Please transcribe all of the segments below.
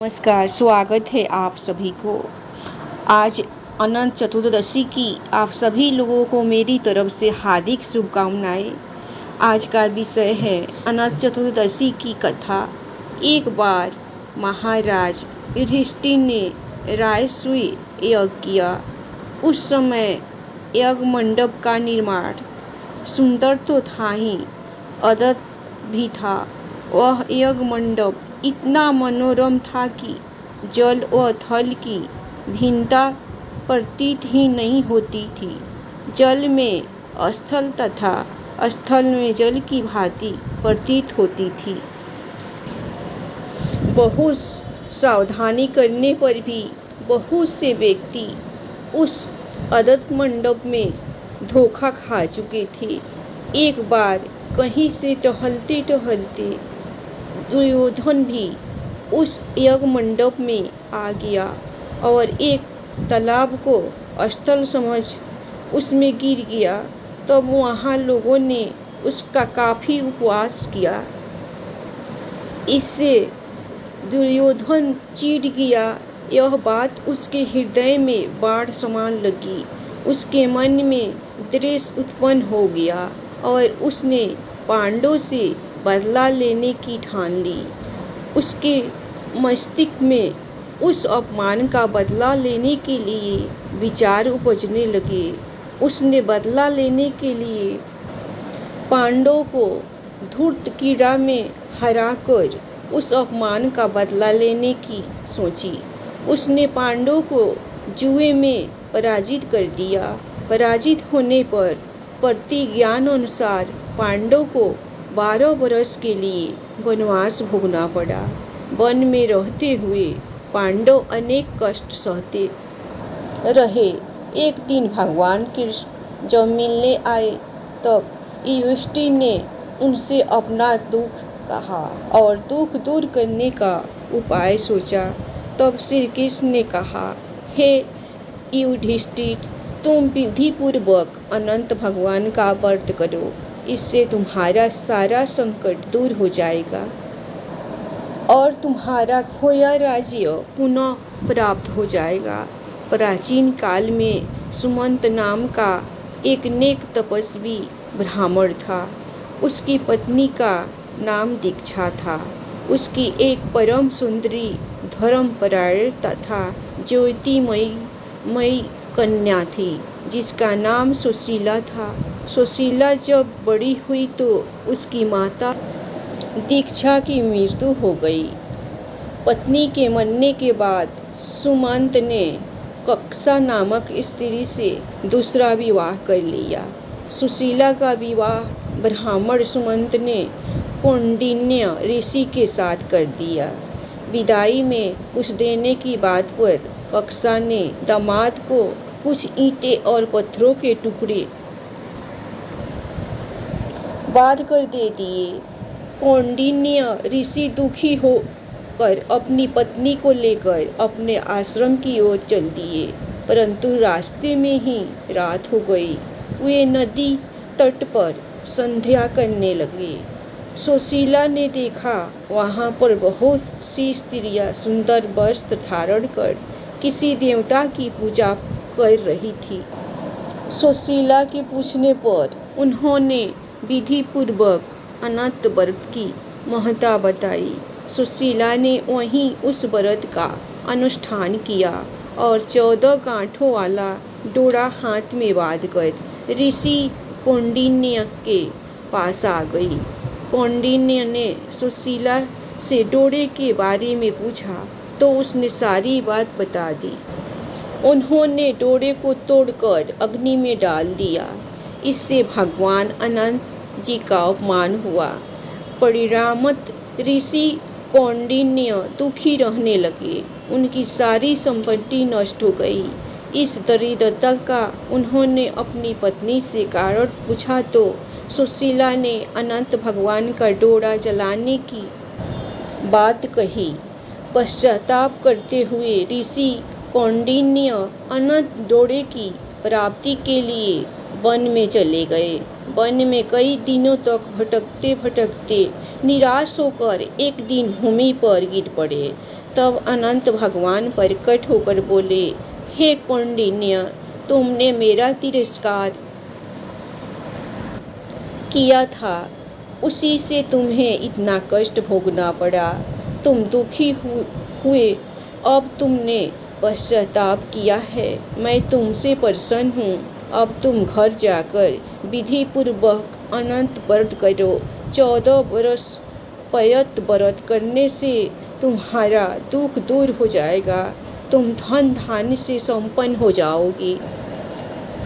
नमस्कार, स्वागत है आप सभी को। आज अनंत चतुर्दशी की आप सभी लोगों को मेरी तरफ से हार्दिक शुभकामनाएं। आज का विषय है अनंत चतुर्दशी की कथा। एक बार महाराज युधिष्ठिर ने राजसूय यज्ञ किया। उस समय यज्ञ मंडप का निर्माण सुंदर तो था ही, अद्भुत भी था। वह यज्ञ मंडप इतना मनोरम था कि जल व थल की भिन्नता प्रतीत ही नहीं होती थी। जल में स्थल तथा स्थल में जल की भांति प्रतीत होती थी। बहुत सावधानी करने पर भी बहुत से व्यक्ति उस अद्भुत मंडप में धोखा खा चुके थे। एक बार कहीं से टहलते टहलते दुर्योधन भी उस यज्ञ मंडप में आ गया और एक तालाब को स्थल समझ उसमें गिर गया। तब वहाँ लोगों ने उसका काफी उपवास किया। इससे दुर्योधन चिढ़ गया। यह बात उसके हृदय में बाढ़ समान लगी। उसके मन में द्वेष उत्पन्न हो गया और उसने पांडवों से बदला लेने की ठान ली। उसके मस्तिष्क में उस अपमान का बदला लेने के लिए विचार उपजने लगे। उसने बदला लेने के लिए पांडवों को धूर्त क्रीड़ा में हराकर उस अपमान का बदला लेने की सोची। उसने पांडवों को जुए में पराजित कर दिया। पराजित होने पर प्रतिज्ञानुसार पांडवों को 12 वर्ष के लिए वनवास भोगना पड़ा। वन में रहते हुए पांडव अनेक कष्ट सहते रहे। एक दिन भगवान कृष्ण जब मिलने आए तब युधिष्ठिर ने उनसे अपना दुख कहा और दुख दूर करने का उपाय सोचा। तब श्री कृष्ण ने कहा, हे युधिष्ठिर, तुम विधिपूर्वक अनंत भगवान का व्रत करो। इससे तुम्हारा सारा संकट दूर हो जाएगा और तुम्हारा खोया राज्य पुनः प्राप्त हो जाएगा। प्राचीन काल में सुमंत नाम का एक नेक तपस्वी ब्राह्मण था। उसकी पत्नी का नाम दीक्षा था। उसकी एक परम सुंदरी, धर्मपरायण तथा ज्योतिमयी कन्या थी जिसका नाम सुशीला था। सुशीला जब बड़ी हुई तो उसकी माता दीक्षा की मृत्यु हो गई। पत्नी के मरने के बाद सुमंत ने कक्षा नामक स्त्री से दूसरा विवाह कर लिया। सुशीला का विवाह ब्राह्मण सुमंत ने कौंडिन्य ऋषि के साथ कर दिया। विदाई में कुछ देने की बात पर कक्षा ने दामाद को कुछ ईंटें और पत्थरों के टुकड़े बांध कर दे दिए। कौंडिन्य ऋषि दुखी होकर अपनी पत्नी को लेकर अपने आश्रम की ओर चल दिए, परंतु रास्ते में ही रात हो गई। वे नदी तट पर संध्या करने लगे। सुशीला ने देखा वहां पर बहुत सी स्त्रियां सुंदर वस्त्र धारण कर किसी देवता की पूजा कर रही थी। सुशीला के पूछने पर उन्होंने विधि पूर्वक अनंत व्रत की महत्ता बताई। सुशीला ने वहीं उस व्रत का अनुष्ठान किया और 14 गांठों वाला डोरा हाथ में बांधकर ऋषि कौंडिन्य के पास आ गई। कौंडिन्य ने सुशीला से डोरे के बारे में पूछा तो उसने सारी बात बता दी। उन्होंने डोरे को तोड़कर अग्नि में डाल दिया। इससे भगवान अनंत जी का अपमान हुआ। परिणामत ऋषि कौंडिन्य दुखी रहने लगे। उनकी सारी संपत्ति नष्ट हो गई। इस दरिद्रता का उन्होंने अपनी पत्नी से कारण पूछा तो सुशीला ने अनंत भगवान का डोरा जलाने की बात कही। पश्चाताप करते हुए ऋषि कौंडिन्य अनंत डोरे की प्राप्ति के लिए वन में चले गए। वन में कई दिनों तक भटकते भटकते निराश होकर एक दिन भूमि पर गिर पड़े। तब अनंत भगवान प्रकट होकर बोले, हे कौंडिन्य, तुमने मेरा तिरस्कार किया था, उसी से तुम्हें इतना कष्ट भोगना पड़ा। तुम दुखी हुए, अब तुमने पश्चाताप किया है। मैं तुमसे प्रसन्न हूँ। अब तुम घर जाकर विधि पूर्वक अनंत व्रत करो। 14 वर्ष पयत व्रत करने से तुम्हारा दुख दूर हो जाएगा। तुम धन धान्य से संपन्न हो जाओगी।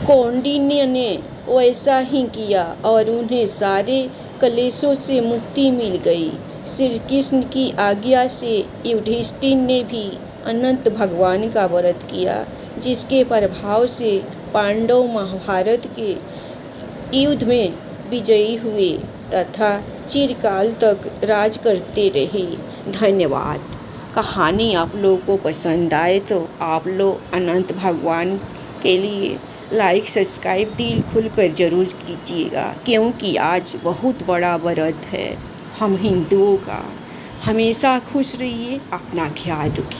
कौंडिन्य ने वैसा ही किया और उन्हें सारे क्लेशों से मुक्ति मिल गई। श्री कृष्ण की आज्ञा से युधिष्ठिर ने भी अनंत भगवान का व्रत किया, जिसके प्रभाव से पांडव महाभारत के युद्ध में विजयी हुए तथा चिरकाल तक राज करते रहे। धन्यवाद। कहानी आप लोगों को पसंद आए तो आप लोग अनंत भगवान के लिए लाइक सब्सक्राइब दिल खुलकर जरूर कीजिएगा, क्योंकि आज बहुत बड़ा व्रत है हम हिंदुओं का। हमेशा खुश रहिए, अपना ख्याल रखिए।